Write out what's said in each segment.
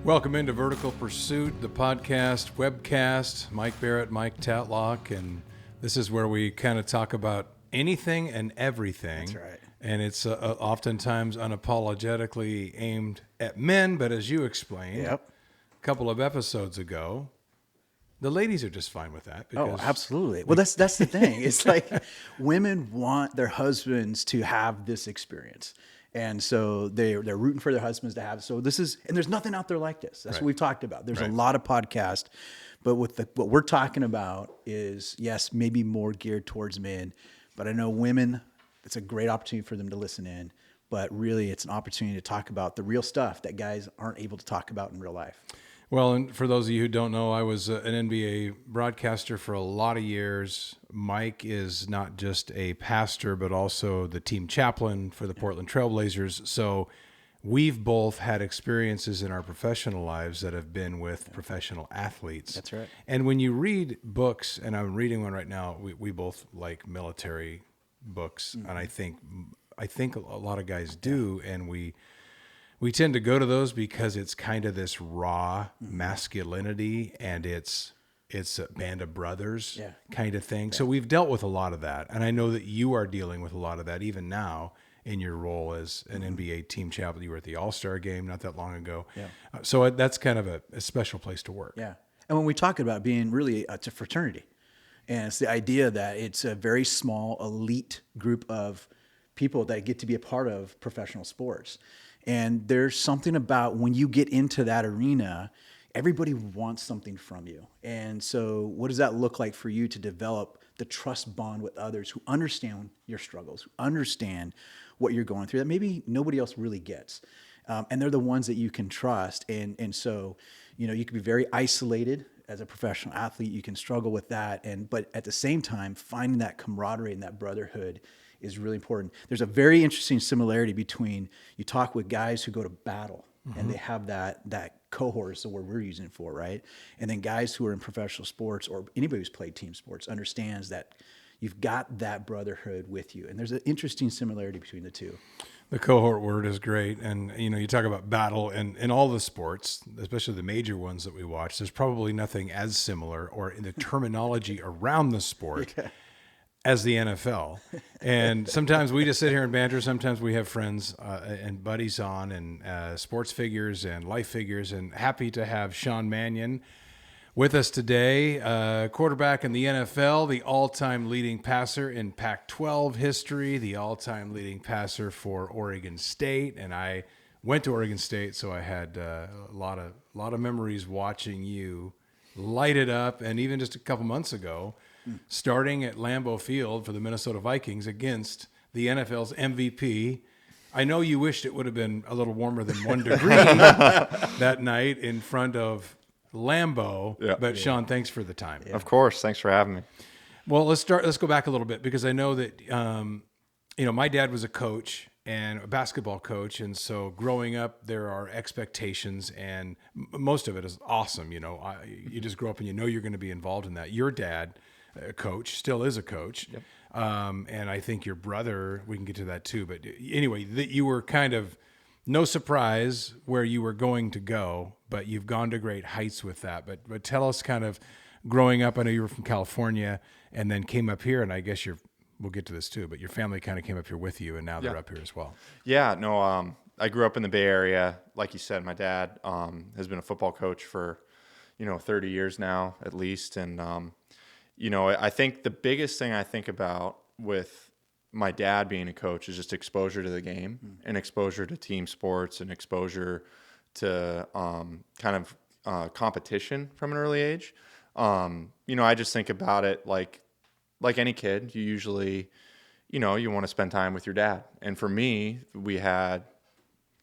Welcome into Vertical Pursuit, the podcast, webcast. Mike Barrett, Mike Tatlock, and this is where we kind of talk about anything and everything. That's right. And it's oftentimes unapologetically aimed at men, but as you explained a couple of episodes ago, the ladies are just fine with that. Oh, absolutely. Well, that's the thing. It's like women want their husbands to have this experience. And so they're rooting for their husbands to have. So this is, and there's nothing out there like this. That's what we've talked about. There's a lot of podcasts, but what we're talking about is, yes, maybe more geared towards men, but I know women, it's a great opportunity for them to listen in, but really it's an opportunity to talk about the real stuff that guys aren't able to talk about in real life. Well, and for those of you who don't know, I was an NBA broadcaster for a lot of years. Mike is not just a pastor, but also the team chaplain for the Portland Trailblazers. So we've both had experiences in our professional lives that have been with professional athletes. That's right. And when you read books, and I'm reading one right now, we both like military books, and I think a lot of guys do, and we tend to go to those because it's kind of this raw masculinity, and it's a band of brothers kind of thing. So we've dealt with a lot of that. And I know that you are dealing with a lot of that even now in your role as an NBA team chaplain. You were at the All-Star game not that long ago. Yeah. So that's kind of a special place to work. Yeah. And when we talk about being really, it's a fraternity. And it's the idea that it's a very small elite group of people that get to be a part of professional sports. And there's something about when you get into that arena, everybody wants something from you. And so what does that look like for you to develop the trust bond with others who understand your struggles, who understand what you're going through that maybe nobody else really gets? And they're the ones that you can trust. And so, you can be very isolated as a professional athlete. You can struggle with that. But at the same time, finding that camaraderie and that brotherhood is really important. There's a very interesting similarity between, you talk with guys who go to battle and they have that cohort is the word we're using it for, right? And then guys who are in professional sports or anybody who's played team sports understands that you've got that brotherhood with you. And there's an interesting similarity between the two. The cohort word is great. And, you talk about battle and in all the sports, especially the major ones that we watch, there's probably nothing as similar or in the terminology around the sport as the NFL. And sometimes we just sit here and banter. Sometimes we have friends and buddies on and sports figures and life figures, and happy to have Sean Mannion with us today, quarterback in the NFL, the all-time leading passer in Pac-12 history, the all-time leading passer for Oregon State. And I went to Oregon State, so I had a lot of memories watching you light it up. And even just a couple months ago, starting at Lambeau Field for the Minnesota Vikings against the NFL's MVP. I know you wished it would have been a little warmer than 1 degree that night in front of Lambeau. But Sean, thanks for the time. Of course. Thanks for having me. Well, let's go back a little bit, because I know that, my dad was a coach and a basketball coach. And so growing up, there are expectations, and most of it is awesome. You just grow up and you're going to be involved in that. Your dad, a coach, still is a coach. Yep. And I think your brother, we can get to that too. But anyway, that you were kind of no surprise where you were going to go, but you've gone to great heights with that. But tell us kind of growing up. I know you were from California and then came up here, and I guess we'll get to this too, but your family kind of came up here with you, and now they're up here as well. Yeah, no, I grew up in the Bay Area. Like you said, my dad has been a football coach for, 30 years now at least. And, I think the biggest thing I think about with my dad being a coach is just exposure to the game and exposure to team sports and exposure to competition from an early age. I just think about it like any kid, you usually, you want to spend time with your dad. And for me, we had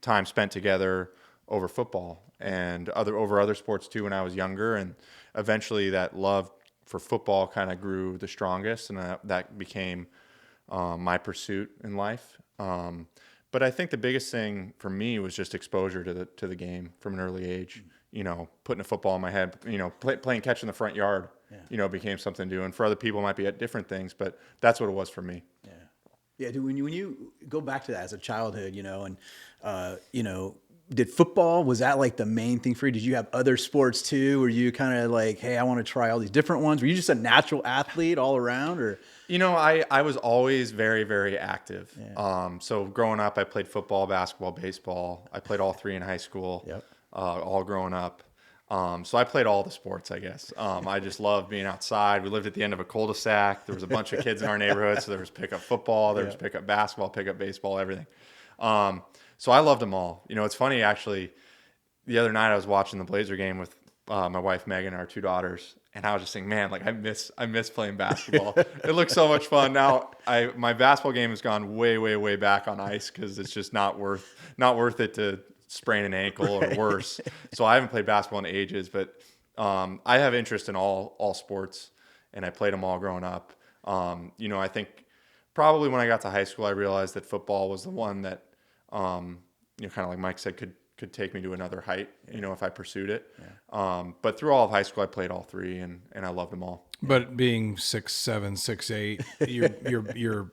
time spent together over football and over other sports too when I was younger. And eventually that love for football kind of grew the strongest, and that became my pursuit in life. But I think the biggest thing for me was just exposure to the game from an early age. Putting a football in my head, playing catch in the front yard, became something to do. And for other people, it might be at different things, but that's what it was for me. Yeah. Dude, when you go back to that as a childhood, and did football, was that like the main thing for you? Did you have other sports too? Were you kind of like, hey, I want to try all these different ones? Were you just a natural athlete all around, or? I was always very, very active. So growing up, I played football, basketball, baseball. I played all three in high school, Yep. all growing up. So I played all the sports, I guess. I just loved being outside. We lived at the end of a cul-de-sac. There was a bunch of kids in our neighborhood. So there was pickup football, there was pickup basketball, pickup baseball, everything. So I loved them all. It's funny, actually, the other night I was watching the Blazer game with my wife, Megan, and our two daughters. And I was just thinking, man, like I miss playing basketball. It looks so much fun. Now my basketball game has gone way, way, way back on ice because it's just not worth it to sprain an ankle or worse. So I haven't played basketball in ages, but I have interest in all sports, and I played them all growing up. I think probably when I got to high school, I realized that football was the one that, kind of like Mike said, could take me to another height, if I pursued it. But through all of high school, I played all three, and I loved them all. But being 6'7", 6'8", you're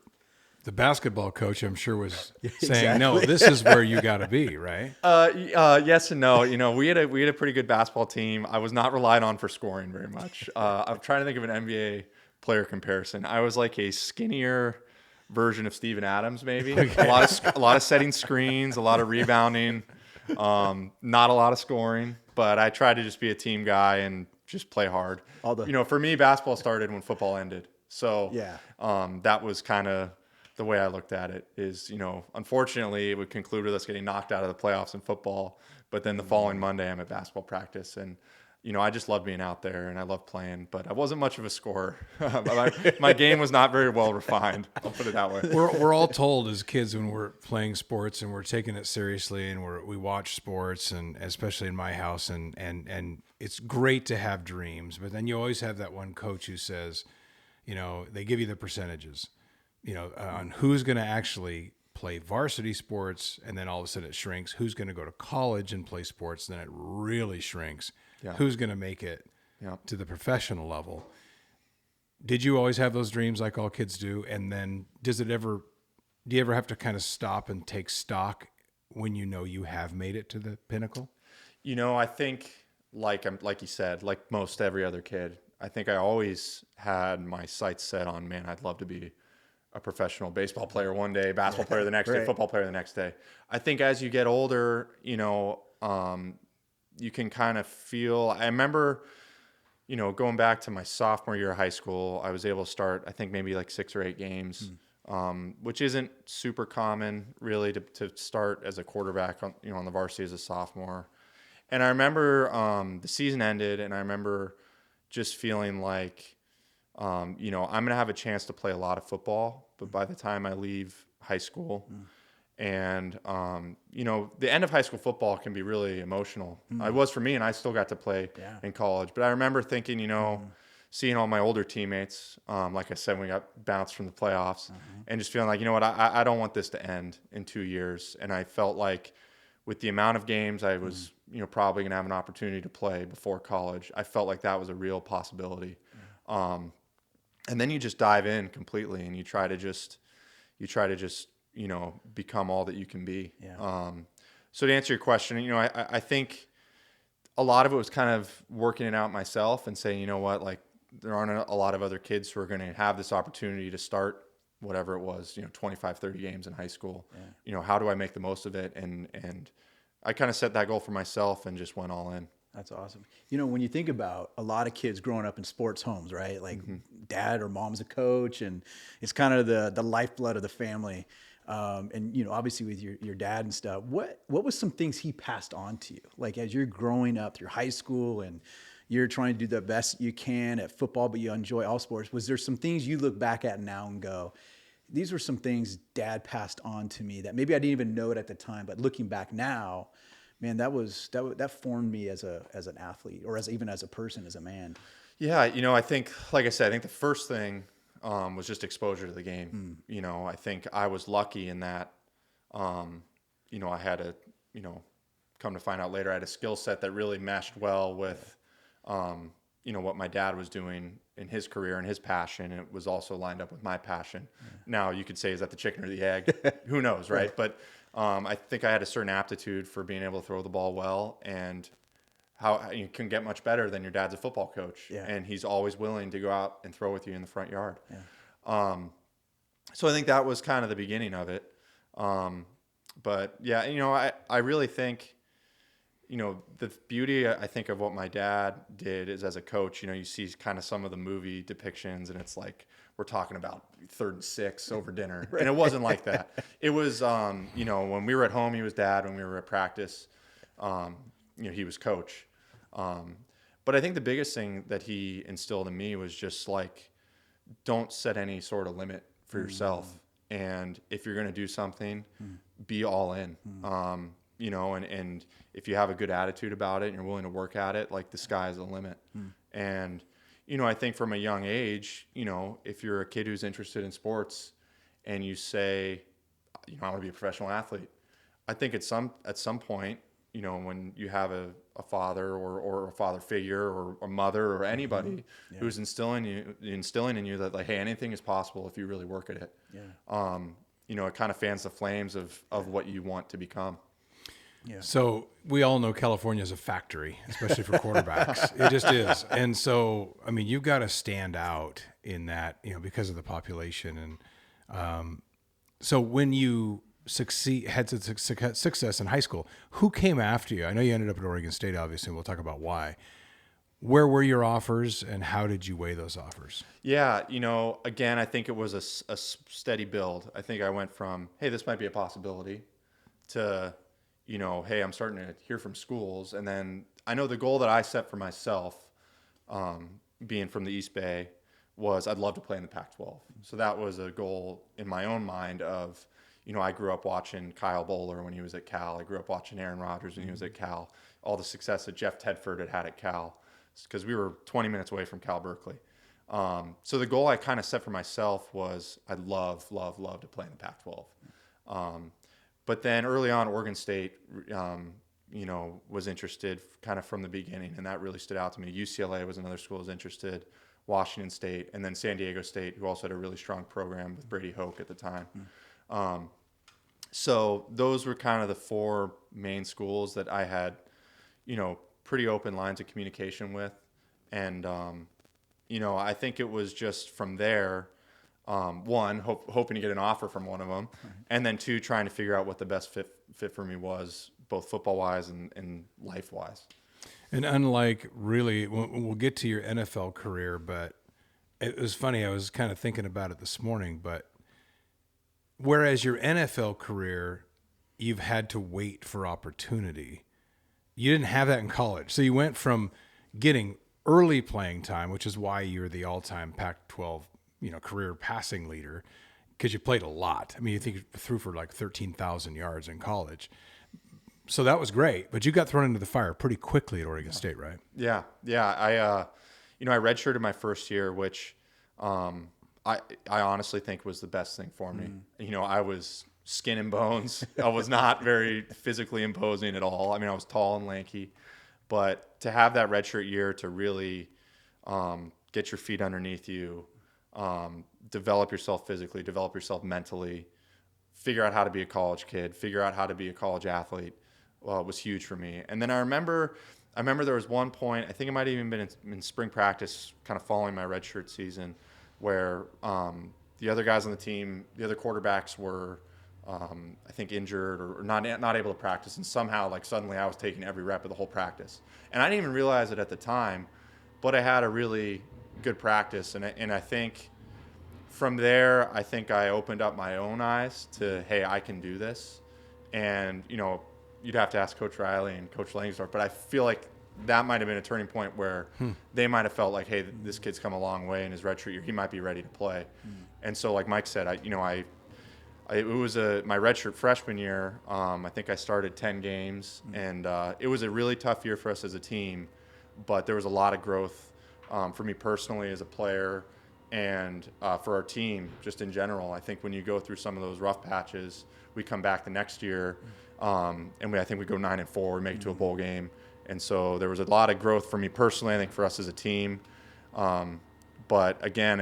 the basketball coach, I'm sure, was saying, no, this is where you got to be, right? Yes and no. We had a pretty good basketball team. I was not relied on for scoring very much. I'm trying to think of an NBA player comparison. I was like a skinnier version of Steven Adams, maybe. Okay. A lot of setting screens, a lot of rebounding, not a lot of scoring. But I tried to just be a team guy and just play hard. For me, basketball started when football ended. So that was kind of the way I looked at it is, unfortunately, it would conclude with us getting knocked out of the playoffs in football. But then the following Monday, I'm at basketball practice. And, I just love being out there and I love playing. But I wasn't much of a scorer. My game was not very well refined. I'll put it that way. We're all told as kids when we're playing sports and we're taking it seriously and we watch sports, and especially in my house, and it's great to have dreams. But then you always have that one coach who says, they give you the percentages. On who's going to actually play varsity sports, and then all of a sudden it shrinks. Who's going to go to college and play sports, and then it really shrinks. Yeah. Who's going to make it to the professional level? Did you always have those dreams like all kids do? And then do you ever have to kind of stop and take stock when you have made it to the pinnacle? I think like you said, like most every other kid, I think I always had my sights set on, man, I'd love to be a professional baseball player one day, basketball player the next day, football player the next day. I think as you get older, you can kind of feel, I remember, going back to my sophomore year of high school, I was able to start, I think maybe like 6 or 8 games, which isn't super common really to start as a quarterback on the varsity as a sophomore. And I remember the season ended, and I remember just feeling like, I'm going to have a chance to play a lot of football, but by the time I leave high school, and, the end of high school football can be really emotional. It was for me, and I still got to play in college. But I remember thinking, seeing all my older teammates, like I said, we got bounced from the playoffs, and just feeling like, I don't want this to end in 2 years. And I felt like with the amount of games I was, probably going to have an opportunity to play before college, I felt like that was a real possibility. And then you just dive in completely, and you try to just become all that you can be. So to answer your question, I think a lot of it was kind of working it out myself and saying, like there aren't a lot of other kids who are going to have this opportunity to start whatever it was, 25, 30 games in high school. How do I make the most of it? And I kind of set that goal for myself and just went all in. That's awesome. When you think about a lot of kids growing up in sports homes, right? Like dad or mom's a coach, and it's kind of the lifeblood of the family. And obviously with your dad and stuff, what was some things he passed on to you? Like as you're growing up through high school and you're trying to do the best you can at football, but you enjoy all sports. Was there some things you look back at now and go, these were some things dad passed on to me that maybe I didn't even know it at the time, but looking back now, man, that formed me as an athlete, or even as a person, as a man. Yeah, I think, like I said, the first thing was just exposure to the game. I think I was lucky in that, I had come to find out later, I had a skill set that really meshed well with, what my dad was doing in his career and his passion. And it was also lined up with my passion. Now you could say, is that the chicken or the egg? Who knows, right? But I think I had a certain aptitude for being able to throw the ball well, and how you can get much better than your dad's a football coach, and he's always willing to go out and throw with you in the front yard. So I think that was kind of the beginning of it. But yeah, I really think, the beauty, I think, of what my dad did is, as a coach, you see kind of some of the movie depictions, and it's like we're talking about 3rd and 6 over dinner. Right. And it wasn't like that. It was, when we were at home, he was dad. When we were at practice, he was coach. But I think the biggest thing that he instilled in me was just like, don't set any sort of limit for yourself. And if you're going to do something, be all in. And if you have a good attitude about it and you're willing to work at it, like, the sky is the limit. And, I think from a young age, if you're a kid who's interested in sports and you say, I want to be a professional athlete, I think at some point, when you have a father or a father figure or a mother or anybody who's instilling in you that, like, hey, anything is possible if you really work at it. It kind of fans the flames of what you want to become. Yeah. So we all know California is a factory, especially for quarterbacks. It just is. And so, I mean, you've got to stand out in that, because of the population. And so when you had success in high school, who came after you? I know you ended up at Oregon State, obviously, and we'll talk about why. Where were your offers, and how did you weigh those offers? Yeah, again, I think it was a steady build. I think I went from, hey, this might be a possibility, to, hey, I'm starting to hear from schools. And then I know the goal that I set for myself, being from the East Bay, was I'd love to play in the Pac-12. So that was a goal in my own mind of, I grew up watching Kyle Bowler when he was at Cal. I grew up watching Aaron Rodgers when he was at Cal. All the success that Jeff Tedford had at Cal, because we were 20 minutes away from Cal Berkeley. So the goal I kind of set for myself was I'd love to play in the Pac-12. But then early on, Oregon State, was interested kind of from the beginning, and that really stood out to me. UCLA was another school that was interested, Washington State, and then San Diego State, who also had a really strong program with Brady Hoke at the time. So those were kind of the 4 main schools that I had, pretty open lines of communication with. And, I think it was just from there, one, hoping to get an offer from one of them, and then 2, trying to figure out what the best fit for me was, both football-wise and life-wise. And unlike, really, we'll get to your NFL career, but it was funny, I was kind of thinking about it this morning, but whereas your NFL career, you've had to wait for opportunity, you didn't have that in college. So you went from getting early playing time, which is why you're the all-time Pac-12, career passing leader, because you played a lot. I mean, you think you threw for like 13,000 yards in college. So that was great, but you got thrown into the fire pretty quickly at Oregon State, right? Yeah. I redshirted my first year, which I honestly think was the best thing for me. I was skin and bones. I was not very physically imposing at all. I mean, I was tall and lanky, but to have that redshirt year to really get your feet underneath you, develop yourself physically, develop yourself mentally, figure out how to be a college kid, figure out how to be a college athlete, was huge for me. And then I remember there was one point, I think it might have even been in spring practice, kind of following my redshirt season, where the other guys on the team, the other quarterbacks were, I think, injured or not able to practice. And somehow, like, suddenly I was taking every rep of the whole practice. And I didn't even realize it at the time, but I had a really good practice. And I think from there, I think I opened up my own eyes to, hey, I can do this. And, you'd have to ask Coach Riley and Coach Langsdorff, but I feel like that might have been a turning point where they might have felt like, hey, this kid's come a long way in his redshirt year. He might be ready to play. And so, like Mike said, it was my redshirt freshman year. I think I started 10 games, and it was a really tough year for us as a team, but there was a lot of growth for me personally as a player and for our team just in general. I think when you go through some of those rough patches, we come back the next year, and I think we go 9-4, we make it to a bowl game. And so there was a lot of growth for me personally, I think, for us as a team. But again,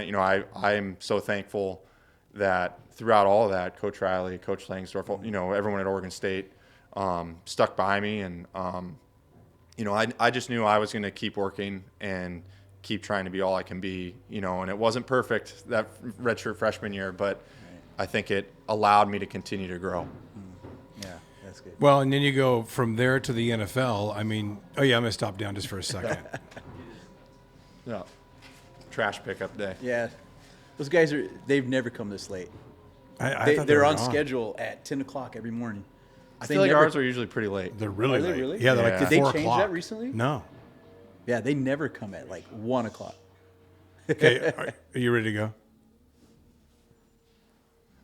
I'm so thankful, that throughout all of that, Coach Riley, Coach Langsdorff, everyone at Oregon State stuck by me. And, I just knew I was going to keep working and keep trying to be all I can be, and it wasn't perfect that redshirt freshman year, but I think it allowed me to continue to grow. Yeah, that's good. Well, and then you go from there to the NFL. I mean, I'm going to stop down just for a second. Yeah. Trash pickup day. Yeah, those guys they've never come this late. I thought they They're were on gone. schedule at 10 o'clock every morning. I feel like ours are usually pretty late. They're really Are they late. really? Yeah, they're Yeah. like Did they 4 change o'clock. that recently? No. Yeah, they never come at like 1 o'clock. Okay, are you ready to go?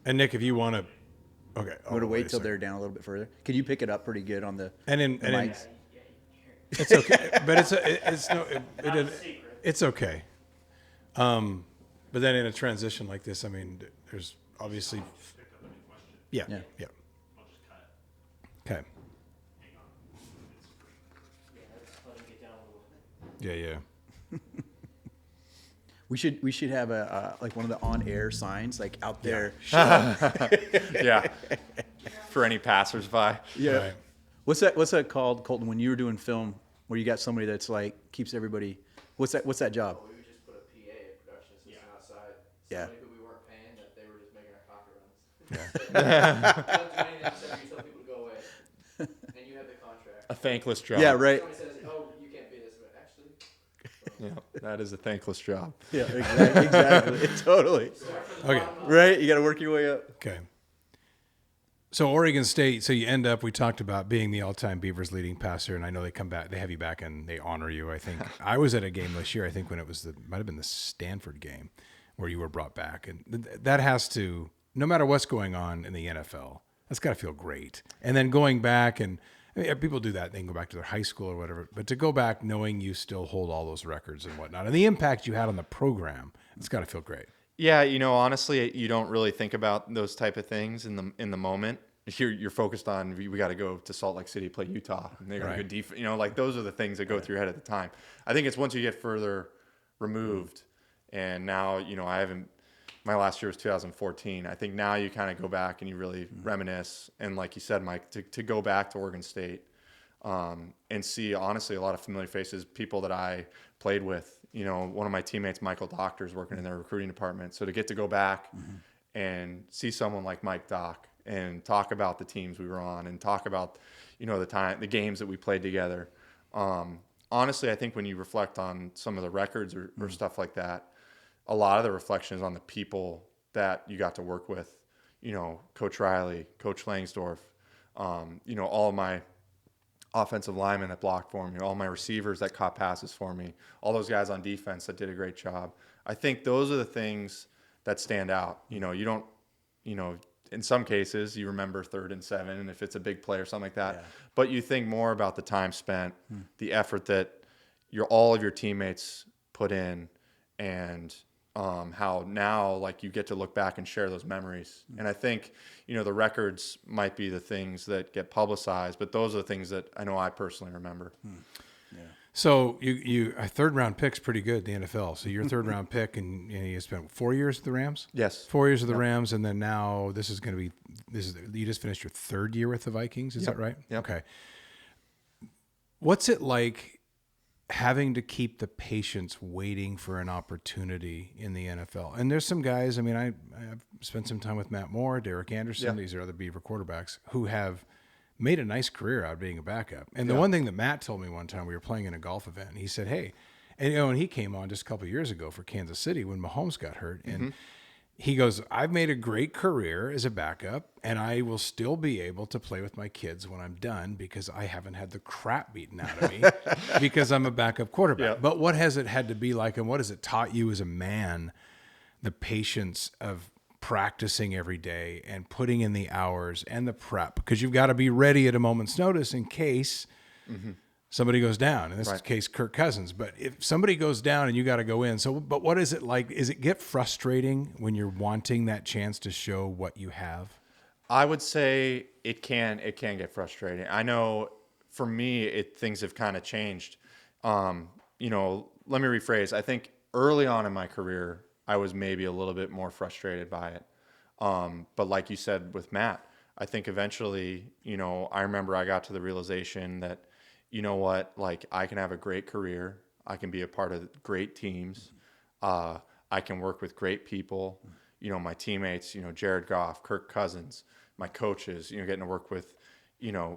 And Nick, if you want to, okay, I'm going to wait a till second. they're down a little bit further. Can you pick it up pretty good on the And in mics? it's okay, but it's okay. But then in a transition like this, I mean, there's obviously, yeah. Okay. Yeah. We should have a like one of the on-air signs like out there. Yeah. For any passersby. Yeah. Right. What's that called, Colton? When you were doing film, where you got somebody that's like keeps everybody. What's that job? We would just put a PA at production assistant outside. Yeah. Somebody who we weren't paying, that they were just making our coffee runs. Don't do anything except you tell people to go away. And you have the contract. A thankless job. Yeah, right. Somebody says, oh, you can't be this, but actually, Yeah, that is a thankless job. Yeah, exactly. Totally. Okay. Right? You got to work your way up. Okay. So Oregon State, so you end up, we talked about being the all-time Beavers leading passer, and I know they come back, they have you back and they honor you, I think. I was at a game this year, I think when it was might have been the Stanford game where you were brought back. And that has to, no matter what's going on in the NFL, that's got to feel great. And then going back and, I mean, people do that, they can go back to their high school or whatever, but to go back knowing you still hold all those records and whatnot, and the impact you had on the program, it's got to feel great. Yeah, honestly, you don't really think about those type of things in the moment. You're focused on we got to go to Salt Lake City, play Utah, and they're going to go defense. Like those are the things that go through your head at the time. I think it's once you get further removed, and now I haven't. My last year was 2014. I think now you kind of go back and you really reminisce, and like you said, Mike, to go back to Oregon State and see honestly a lot of familiar faces, people that I played with. One of my teammates, Michael Doctor's working in their recruiting department. So to get to go back and see someone like Mike Doc and talk about the teams we were on and talk about, the games that we played together. Honestly, I think when you reflect on some of the records or stuff like that, a lot of the reflection is on the people that you got to work with. Coach Riley, Coach Langsdorff, all of my offensive linemen that blocked for me, all my receivers that caught passes for me, all those guys on defense that did a great job. I think those are the things that stand out. You don't, in some cases you remember 3rd and 7, and if it's a big play or something like that, but you think more about the time spent, the effort that all of your teammates put in, and how now like you get to look back and share those memories. And I think, the records might be the things that get publicized, but those are the things that I know I personally remember. So you a 3rd-round pick's pretty good in the NFL. So your 3rd-round pick, and you spent 4 years with the Rams? Yes. 4 years with the Rams, and then now this is you just finished your 3rd year with the Vikings, is that right? Yep. Okay. What's it like having to keep the patience waiting for an opportunity in the NFL? And there's some guys, I mean, I've spent some time with Matt Moore, Derek Anderson, these are other Beaver quarterbacks who have made a nice career out of being a backup. And the one thing that Matt told me one time, we were playing in a golf event, and he said, hey, and he came on just a couple of years ago for Kansas City when Mahomes got hurt. And he goes, I've made a great career as a backup, and I will still be able to play with my kids when I'm done because I haven't had the crap beaten out of me because I'm a backup quarterback. Yeah. But what has it had to be like, and what has it taught you as a man, the patience of practicing every day and putting in the hours and the prep? Because you've got to be ready at a moment's notice in case somebody goes down. In this case, Kirk Cousins. But if somebody goes down and you got to go in. So, but what is it like? Is it get frustrating when you're wanting that chance to show what you have? I would say it can get frustrating. I know for me, things have kind of changed. Let me rephrase. I think early on in my career, I was maybe a little bit more frustrated by it. But like you said with Matt, I think eventually, I remember I got to the realization that, you know what, like I can have a great career. I can be a part of great teams. I can work with great people. My teammates, Jared Goff, Kirk Cousins, my coaches, getting to work with,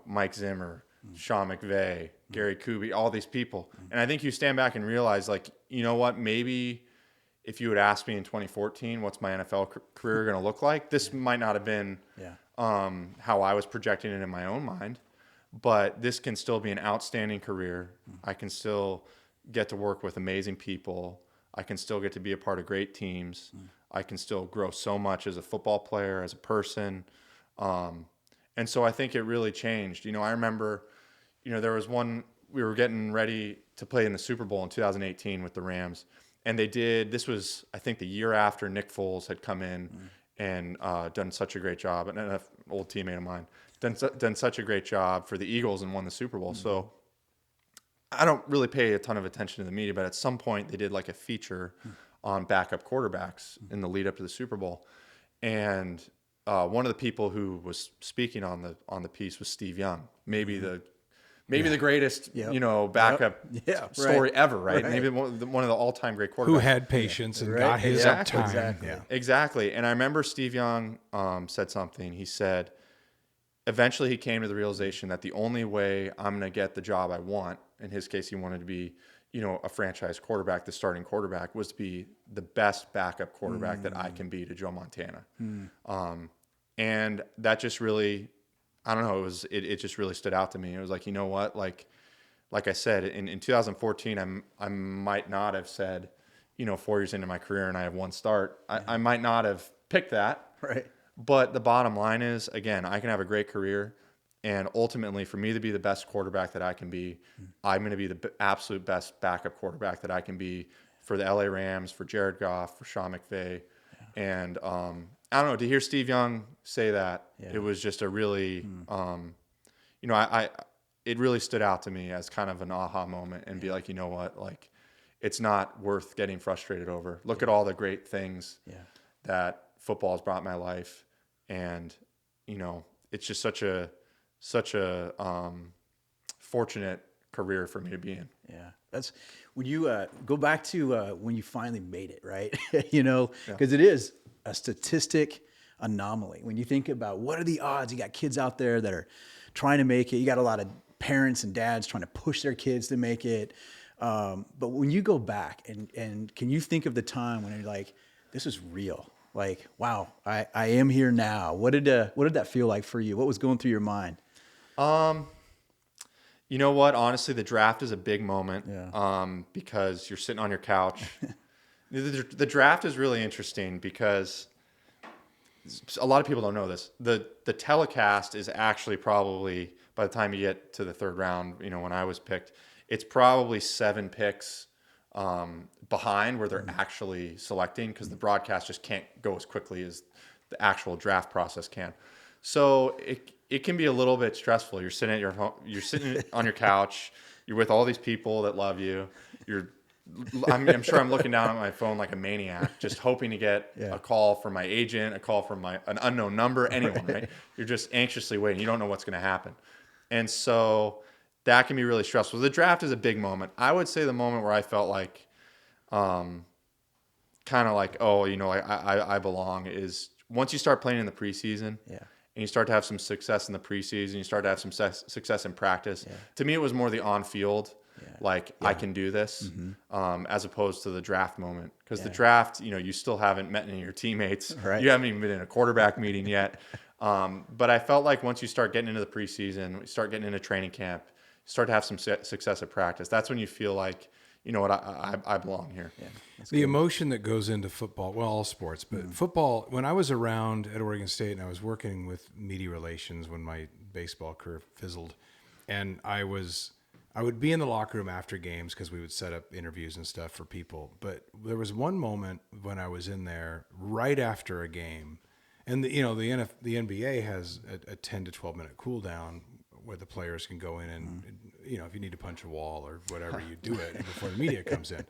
Mike Zimmer, Sean McVay, Gary Kuby, all these people. And I think you stand back and realize, like, you know what, maybe if you had asked me in 2014, what's my NFL career going to look like, this might not have been how I was projecting it in my own mind. But this can still be an outstanding career. I can still get to work with amazing people. I can still get to be a part of great teams. I can still grow so much as a football player, as a person. And so I think it really changed. I remember, there was we were getting ready to play in the Super Bowl in 2018 with the Rams. And this was, I think, the year after Nick Foles had come in and done such a great job. And an old teammate of mine, done such a great job for the Eagles and won the Super Bowl. So I don't really pay a ton of attention to the media, but at some point they did like a feature on backup quarterbacks in the lead up to the Super Bowl. And one of the people who was speaking on the piece was Steve Young, maybe the greatest backup story ever, right? Maybe one of the all-time great quarterbacks Who had patience and got his time. Exactly. Yeah. Exactly. And I remember Steve Young said something. He said, eventually he came to the realization that the only way I'm going to get the job I want, in his case, he wanted to be, a franchise quarterback, the starting quarterback, was to be the best backup quarterback that I can be to Joe Montana. And that just really, I don't know, it just really stood out to me. It was like, you know what, like I said, in 2014, I might not have said, 4 years into my career and I have one start, I might not have picked that. Right. But the bottom line is, again, I can have a great career, and ultimately, for me to be the best quarterback that I can be, I'm going to be the absolute best backup quarterback that I can be for the LA Rams, for Jared Goff, for Sean McVay. And I don't know, to hear Steve Young say that, it was just a really, it really stood out to me as kind of an aha moment, and be like, you know what, like, it's not worth getting frustrated over. Look at all the great things that football has brought my life, and it's just such a fortunate career for me to be in. Yeah, that's when you go back to when you finally made it, right? Because it is a statistic anomaly. When you think about what are the odds, you got kids out there that are trying to make it. You got a lot of parents and dads trying to push their kids to make it. But when you go back and can you think of the time when you're like, this is real? Like, wow, I am here now. What did that feel like for you? What was going through your mind? You know what? Honestly, the draft is a big moment. Yeah. Because you're sitting on your couch. The draft is really interesting because a lot of people don't know this. The telecast is actually probably, by the time you get to the third round, when I was picked, it's probably 7 picks behind where they're actually selecting, because the broadcast just can't go as quickly as the actual draft process can. So it can be a little bit stressful. You're sitting at your home, you're sitting on your couch, you're with all these people that love you. I'm sure I'm looking down at my phone like a maniac, just hoping to get a call from my agent, a call from an unknown number, anyone, right? You're just anxiously waiting. You don't know what's going to happen. And so that can be really stressful. The draft is a big moment. I would say the moment where I felt like, kind of like, oh, I belong, is once you start playing in the preseason, and you start to have some success in the preseason, you start to have some success in practice. To me, it was more the on-field, I can do this, as opposed to the draft moment. Because the draft, you still haven't met any of your teammates. Right. You haven't even been in a quarterback meeting yet. But I felt like once you start getting into the preseason, you start getting into training camp, you start to have some success at practice, that's when you feel like, you know what, I belong here. Yeah, the emotion that goes into football, well, all sports, but football, when I was around at Oregon State and I was working with media relations when my baseball career fizzled, and I would be in the locker room after games because we would set up interviews and stuff for people. But there was one moment when I was in there right after a game, and the NBA has a 10 to 12 minute cool down where the players can go in and, if you need to punch a wall or whatever, you do it before the media comes in.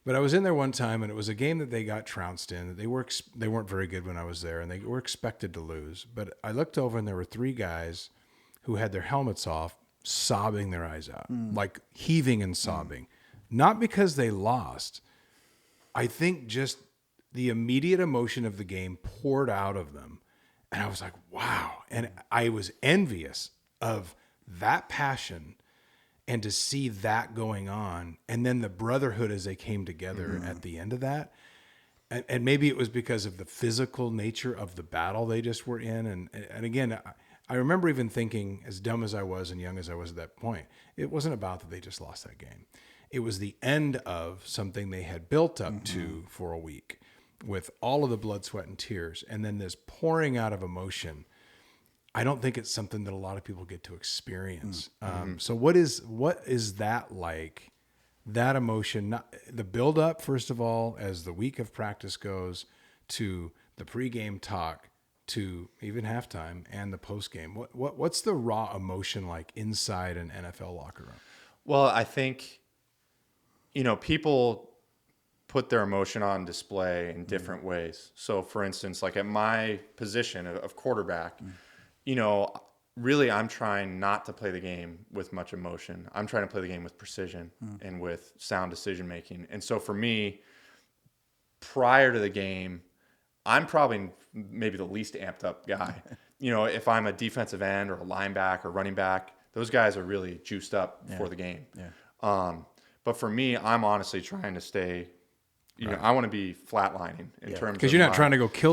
But I was in there one time, and it was a game that they got trounced in. They weren't very good when I was there, and they were expected to lose. But I looked over, and there were 3 guys who had their helmets off, sobbing their eyes out, like heaving and sobbing. Not because they lost. I think just the immediate emotion of the game poured out of them. And I was like, wow. And I was envious of that passion and to see that going on. And then the brotherhood as they came together at the end of that. And maybe it was because of the physical nature of the battle they just were in. And again, I remember even thinking, as dumb as I was and young as I was at that point, it wasn't about that they just lost that game. It was the end of something they had built up to for a week with all of the blood, sweat, and tears. And then this pouring out of emotion. I don't think it's something that a lot of people get to experience. So what is that like? That emotion, not the build up, first of all, as the week of practice goes, to the pregame talk, to even halftime and the postgame. What's the raw emotion like inside an NFL locker room? Well, I think, people put their emotion on display in different ways. So for instance, like at my position of quarterback, really I'm trying not to play the game with much emotion. I'm trying to play the game with precision and with sound decision making. And so for me, prior to the game, I'm probably maybe the least amped up guy. If I'm a defensive end or a linebacker or running back, those guys are really juiced up for the game. Yeah. But for me, I'm honestly trying to stay, I want to be flatlining in terms of because you're not trying to go kill